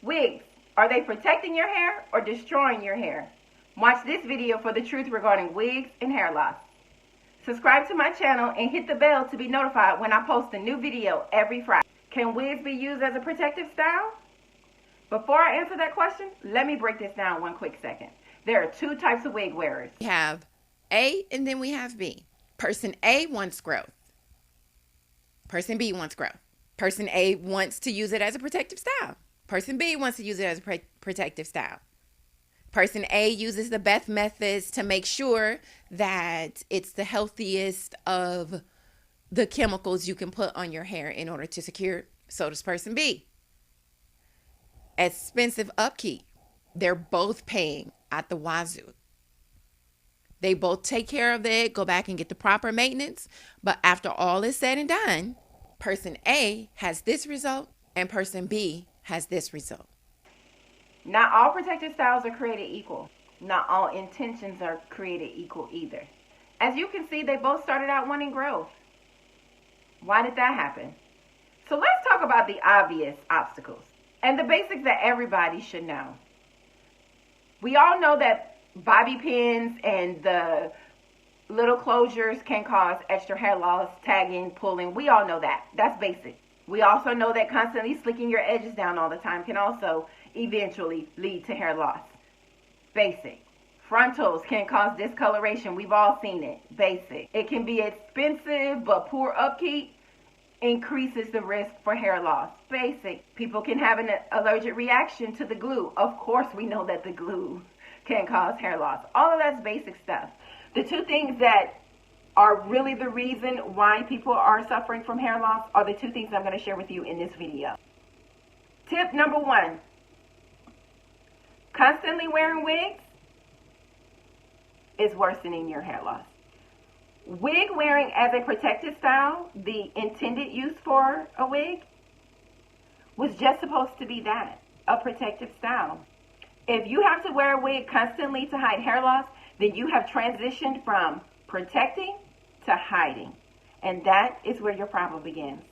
Wigs, are they protecting your hair or destroying your hair? Watch this video for the truth regarding wigs and hair loss. Subscribe to my channel and hit the bell to be notified when I post a new video every Friday. Can wigs be used as a protective style? Before I answer that question, let me break this down one quick second. There are two types of wig wearers. We have A and then we have B. Person A wants growth. Person B wants growth. Person A wants to use it as a protective style. Person B wants to use it as a protective style. Person A uses the best methods to make sure that it's the healthiest of the chemicals you can put on your hair in order to secure. So does person B. Expensive upkeep. They're both paying at the wazoo. They both take care of it, go back and get the proper maintenance. But after all is said and done, person A has this result and person B has this result. Not all protective styles are created equal. Not all intentions are created equal either. As you can see, they both started out wanting growth. Why did that happen? So let's talk about the obvious obstacles and the basics that everybody should know. We all know that bobby pins and the little closures can cause extra hair loss, tagging, pulling. We all know that. That's basic. We also know that constantly slicking your edges down all the time can also eventually lead to hair loss. Basic. Frontals can cause discoloration. We've all seen it. Basic. It can be expensive, but poor upkeep increases the risk for hair loss. Basic. People can have an allergic reaction to the glue. Of course, we know that the glue can cause hair loss. All of that's basic stuff. The two things that are really the reason why people are suffering from hair loss are the two things I'm going to share with you in this video. Tip number one, constantly wearing wigs is worsening your hair loss. Wig wearing as a protective style, the intended use for a wig, was just supposed to be that, a protective style. If you have to wear a wig constantly to hide hair loss, then you have transitioned from protecting to hiding. And that is where your problem begins.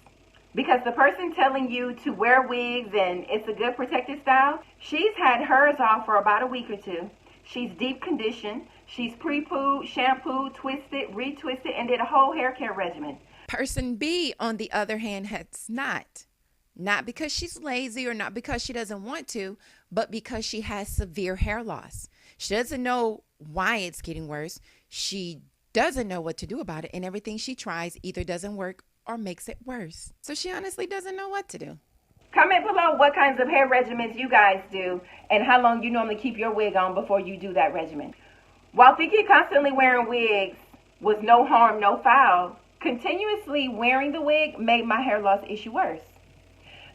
Because the person telling you to wear wigs and it's a good protective style, she's had hers off for about a week or two. She's deep conditioned. She's pre-pooed, shampooed, twisted, retwisted, and did a whole hair care regimen. Person B, on the other hand, has not. Not because she's lazy or not because she doesn't want to, but because she has severe hair loss. She doesn't know why it's getting worse. She doesn't know what to do about it, and everything she tries either doesn't work or makes it worse. So she honestly doesn't know what to do. Comment below what kinds of hair regimens you guys do and how long you normally keep your wig on before you do that regimen. While thinking constantly wearing wigs was no harm, no foul, continuously wearing the wig made my hair loss issue worse.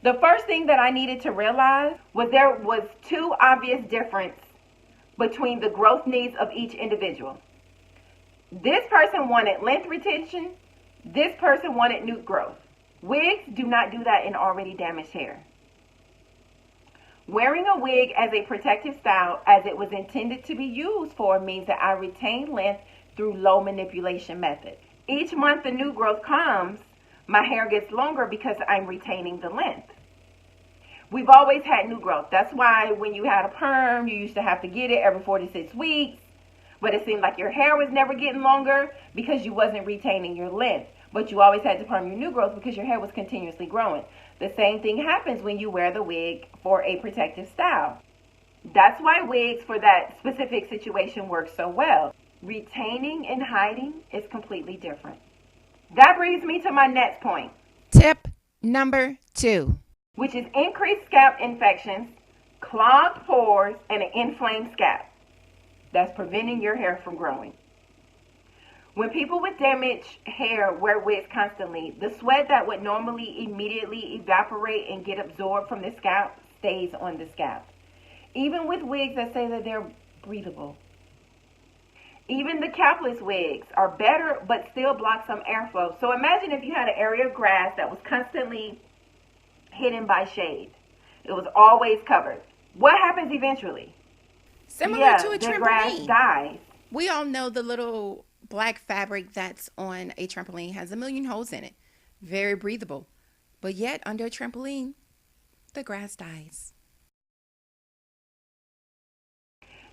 The first thing that I needed to realize was there was two obvious differences between the growth needs of each individual. This person wanted length retention. This person wanted new growth. Wigs do not do that in already damaged hair. Wearing a wig as a protective style, as it was intended to be used for, means that I retain length through low manipulation method. Each month the new growth comes, my hair gets longer because I'm retaining the length. We've always had new growth. That's why when you had a perm, you used to have to get it every 4 to 6 weeks. But it seemed like your hair was never getting longer because you wasn't retaining your length. But you always had to perm your new growth because your hair was continuously growing. The same thing happens when you wear the wig for a protective style. That's why wigs for that specific situation work so well. Retaining and hiding is completely different. That brings me to my next point. Tip number 2. Which is increased scalp infections, clogged pores, and an inflamed scalp. That's preventing your hair from growing. When people with damaged hair wear wigs constantly, the sweat that would normally immediately evaporate and get absorbed from the scalp stays on the scalp. Even with wigs that say that they're breathable. Even the capless wigs are better but still block some airflow. So imagine if you had an area of grass that was constantly hidden by shade. It was always covered. What happens eventually? Similar to a the grass trampoline. dies. We all know the little black fabric that's on a trampoline has a million holes in it. Very breathable. But yet, under a trampoline, the grass dies.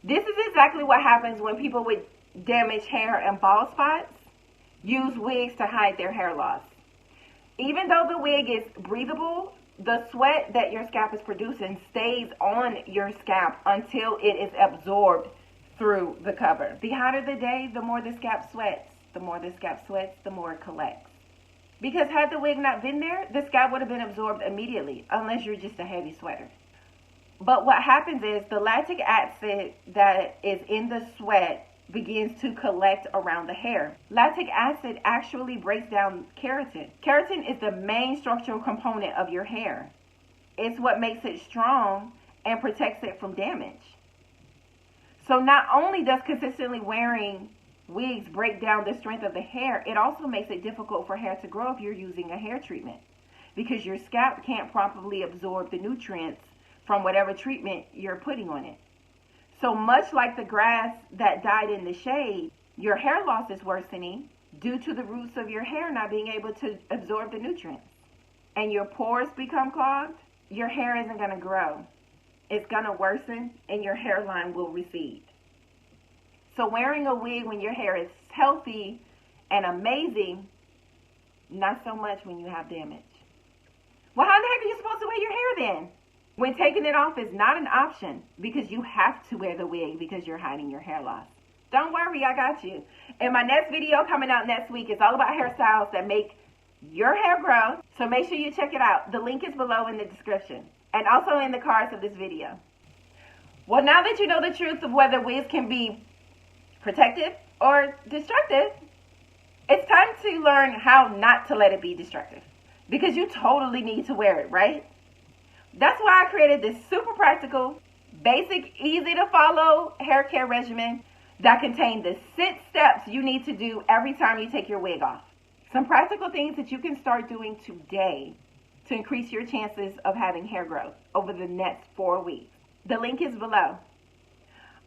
This is exactly what happens when people with damaged hair and bald spots use wigs to hide their hair loss. Even though the wig is breathable, the sweat that your scalp is producing stays on your scalp until it is absorbed through the cover. The hotter the day, the more the scalp sweats. The more the scalp sweats, the more it collects. Because had the wig not been there, the scalp would have been absorbed immediately, unless you're just a heavy sweater. But what happens is the lactic acid that is in the sweat begins to collect around the hair. Lactic acid actually breaks down keratin. Keratin is the main structural component of your hair. It's what makes it strong and protects it from damage. So not only does consistently wearing wigs break down the strength of the hair, it also makes it difficult for hair to grow if you're using a hair treatment, because your scalp can't properly absorb the nutrients from whatever treatment you're putting on it. So much like the grass that died in the shade, your hair loss is worsening due to the roots of your hair not being able to absorb the nutrients. And your pores become clogged, your hair isn't going to grow. It's going to worsen and your hairline will recede. So wearing a wig when your hair is healthy and amazing, not so much when you have damage. Well, how the heck are you supposed to wear your hair then? When taking it off is not an option, because you have to wear the wig because you're hiding your hair loss. Don't worry, I got you. And my next video coming out next week is all about hairstyles that make your hair grow. So make sure you check it out. The link is below in the description and also in the cards of this video. Well, now that you know the truth of whether wigs can be protective or destructive, it's time to learn how not to let it be destructive, because you totally need to wear it, right? That's why I created this super practical, basic, easy to follow hair care regimen that contains the 6 steps you need to do every time you take your wig off. Some practical things that you can start doing today to increase your chances of having hair growth over the next 4 weeks. The link is below.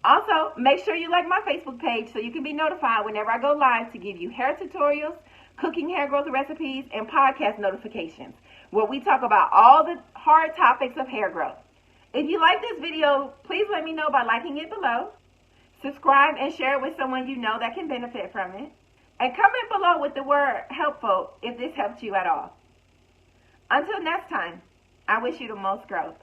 Also, make sure you like my Facebook page so you can be notified whenever I go live to give you hair tutorials, cooking hair growth recipes, and podcast notifications, where we talk about all the hard topics of hair growth. If you like this video, please let me know by liking it below. Subscribe and share it with someone you know that can benefit from it. And comment below with the word helpful if this helped you at all. Until next time, I wish you the most growth.